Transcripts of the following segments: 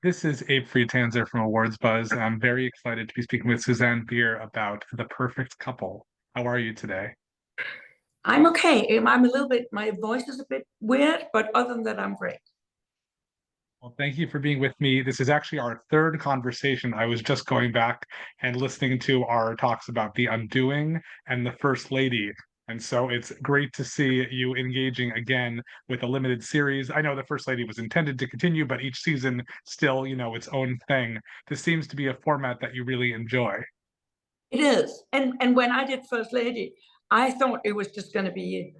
This is Abe Friedtanzer from Awards Buzz, and I'm very excited to be speaking with Susanne Bier about The Perfect Couple. How are you today? I'm okay. I'm a little bit, my voice is a bit weird, but other than that, I'm great. Well, thank you for being with me. This is actually our third conversation. I was just going back and listening to our talks about The Undoing and The First Lady. And so it's great to see you engaging again with a limited series. I know The First Lady was intended to continue, but each season still, its own thing. This seems to be a format that you really enjoy. It is. And when I did First Lady, I thought it was just going to be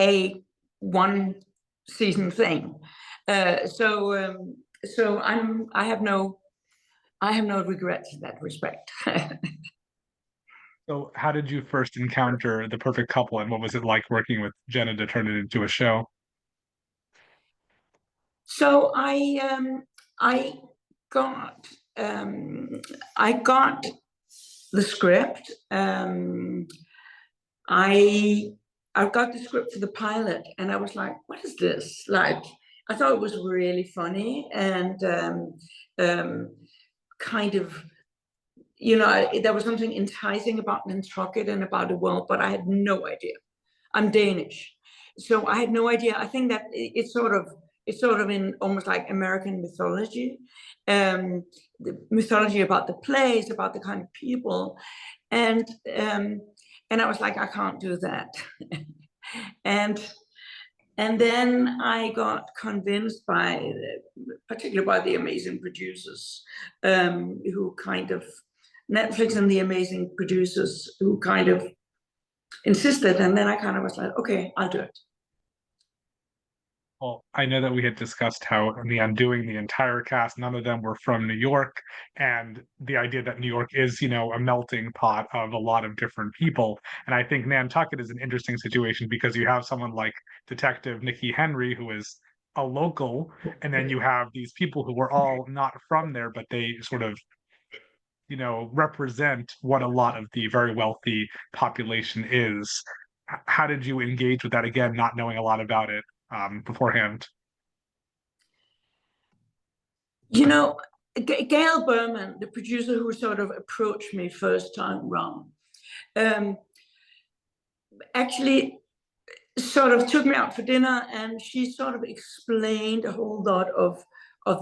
a one season thing. So I have no regrets in that respect. So, how did you first encounter The Perfect Couple, and what was it like working with Jenna to turn it into a show? So I got um, I got the script. I I got the script for the pilot, and I was like, "What is this?" Like, I thought it was really funny and um, kind of, there was something enticing about Nantucket and about the world, but I had no idea. I'm Danish, so I had no idea. I think that it's sort of in almost like American mythology, the mythology about the place, about the kind of people, and um, and I was like, I can't do that. and and then I got convinced by, particularly by the amazing producers, who kind of Netflix and the amazing producers who kind of insisted, and then I kind of was like, okay, I'll do it. Well, I know that we had discussed how in The Undoing, the entire cast, none of them were from New York, and the idea that New York is, a melting pot of a lot of different people. And I think Nantucket is an interesting situation because you have someone like Detective Nikki Henry, who is a local, and then you have these people who were all not from there, but they sort of represent what a lot of the very wealthy population is. How did you engage with that again, not knowing a lot about it beforehand? You know, Gail Berman, the producer who sort of approached me first time round, um, actually sort of took me out for dinner, and she sort of explained a whole lot of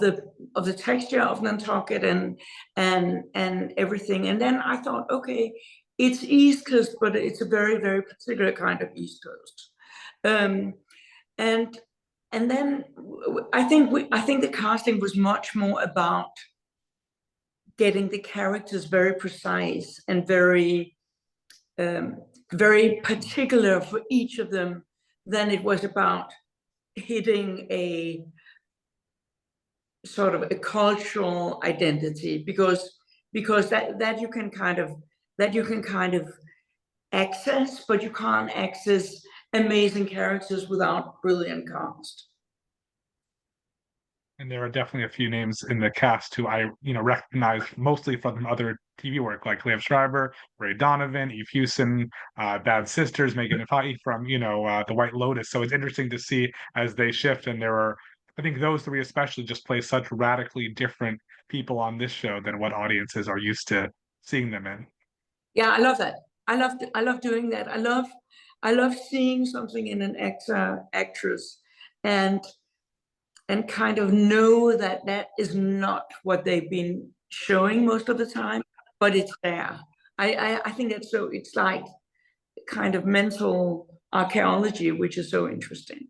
the texture of Nantucket and everything. And then I thought, okay, it's East Coast, but it's a very, very particular kind of East Coast. Um, and and then I think the casting was much more about getting the characters very precise and um, very particular for each of them than it was about hitting a sort of a cultural identity, because that you can kind of access, but you can't access amazing characters without brilliant cast. And there are definitely a few names in the cast who I, recognize mostly from other TV work, like Liv Schreiber, Ray Donovan, Eve Hewson, Bad Sisters, Megan Ifai from, The White Lotus. So it's interesting to see as they shift. And there are, I think those three especially just play such radically different people on this show than what audiences are used to seeing them in. Yeah, I love that. I love doing that. I love seeing something in an actress, and kind of know that that is not what they've been showing most of the time, but it's there. I think that's so. It's like kind of mental archaeology, which is so interesting.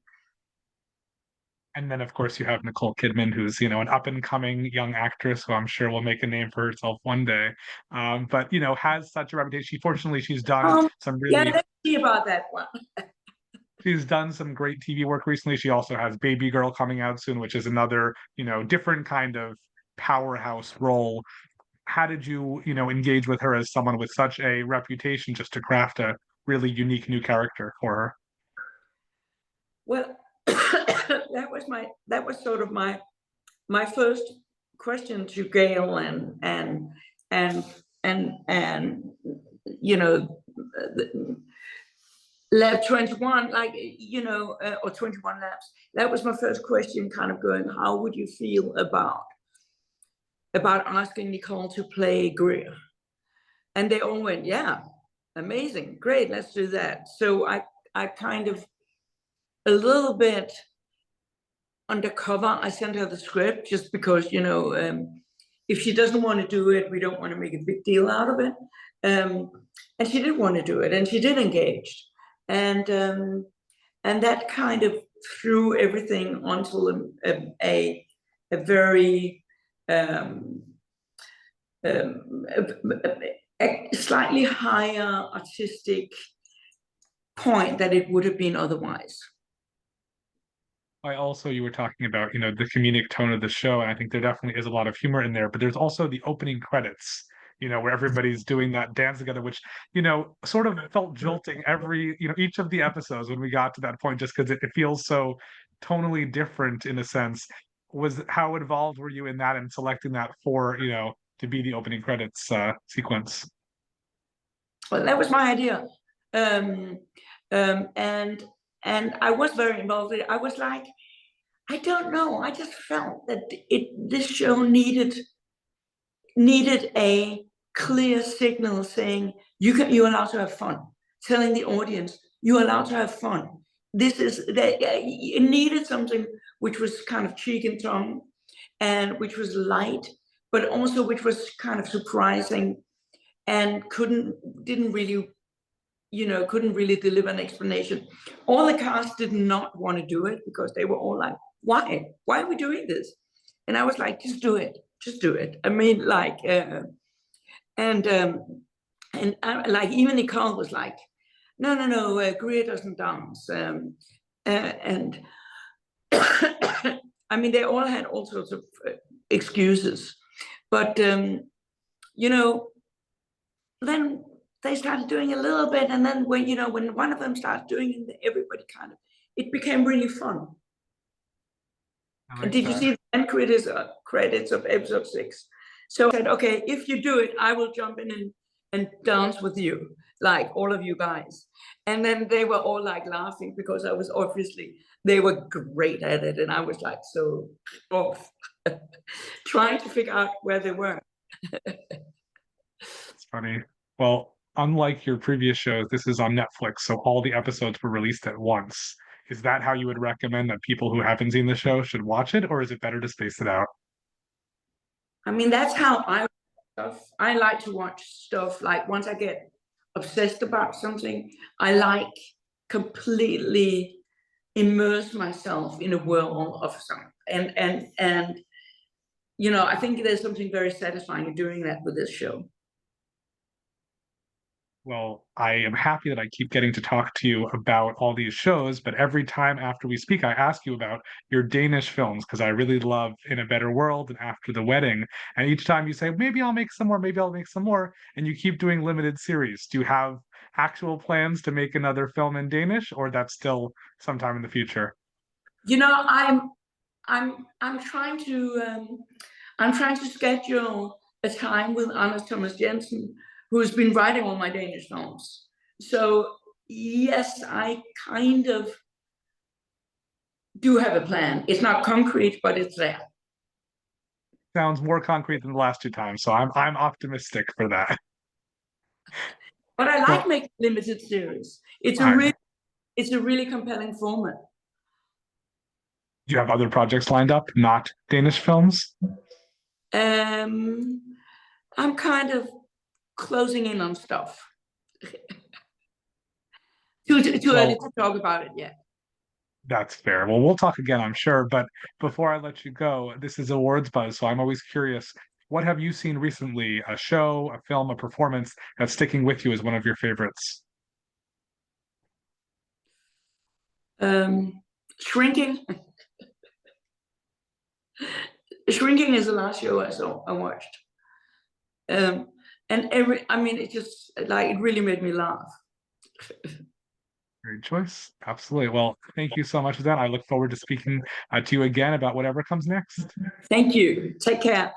And then, of course, you have Nicole Kidman, who's, an up and coming young actress who I'm sure will make a name for herself one day. But, has such a reputation. Fortunately, Yeah, let's see about that one. she's done some great TV work recently. She also has Baby Girl coming out soon, which is another, different kind of powerhouse role. How did you, engage with her as someone with such a reputation just to craft a really unique new character for her? Well, that was sort of my first question to Gail, and and you know Lab 21, like, or 21 labs. That was my first question, kind of going, how would you feel about about asking Nicole to play Greer. And they all went, yeah, amazing, great, let's do that. So I kind of, a little bit undercover, I sent her the script just because, if she doesn't want to do it, we don't want to make a big deal out of it. And she did want to do it, and she did engage. And that kind of threw everything onto a very a slightly higher artistic point than it would have been otherwise. You were talking about, the comedic tone of the show, and I think there definitely is a lot of humor in there, but there's also the opening credits, where everybody's doing that dance together, which, sort of felt jolting each of the episodes when we got to that point, just because it feels so tonally different in a sense. How involved were you in that and selecting that for, to be the opening credits sequence? Well, that was my idea. And I was very involved in it. I was like, I don't know. I just felt that this show needed a clear signal saying you're allowed to have fun, telling the audience you're allowed to have fun. It needed something which was kind of cheek and tongue, and which was light, but also which was kind of surprising, and couldn't really deliver an explanation. All the cast did not want to do it because they were all like, why are we doing this? And I was like, just do it. I mean, like, and like, even Nicole was like, no, Greer doesn't dance. And I mean, they all had all sorts of excuses, but then they started doing a little bit, and then when one of them started doing it, everybody it became really fun. And did you see the end credits of episode 6? So I said, okay, if you do it, I will jump in and dance with you, like all of you guys. And then they were all like laughing because they were great at it, and I was like so off, trying to figure out where they were. It's funny. Well, unlike your previous shows, this is on Netflix, so all the episodes were released at once. Is that how you would recommend that people who haven't seen the show should watch it, or is it better to space it out? I mean, that's how I like to watch stuff. Like, once I get obsessed about something, I like completely immerse myself in a world of something. And I think there's something very satisfying in doing that with this show. Well, I am happy that I keep getting to talk to you about all these shows, but every time after we speak, I ask you about your Danish films because I really love In a Better World and After the Wedding. And each time you say, maybe I'll make some more, maybe I'll make some more, and you keep doing limited series. Do you have actual plans to make another film in Danish, or that's still sometime in the future? I'm trying to schedule a time with Anders Thomas Jensen, who's been writing all my Danish films. So yes, I kind of do have a plan. It's not concrete, but it's there. Sounds more concrete than the last two times, so I'm optimistic for that. But I like making limited series. It's a really compelling format. Do you have other projects lined up, not Danish films? I'm kind of closing in on stuff. Too early to talk about it yet. That's fair. Well, we'll talk again, I'm sure. But before I let you go, this is Awards Buzz, so I'm always curious. What have you seen recently? A show, a film, a performance that's sticking with you as one of your favorites? Shrinking. Shrinking is the last show I watched. And it really made me laugh. Great choice. Absolutely. Well, thank you so much for that. I look forward to speaking to you again about whatever comes next. Thank you. Take care.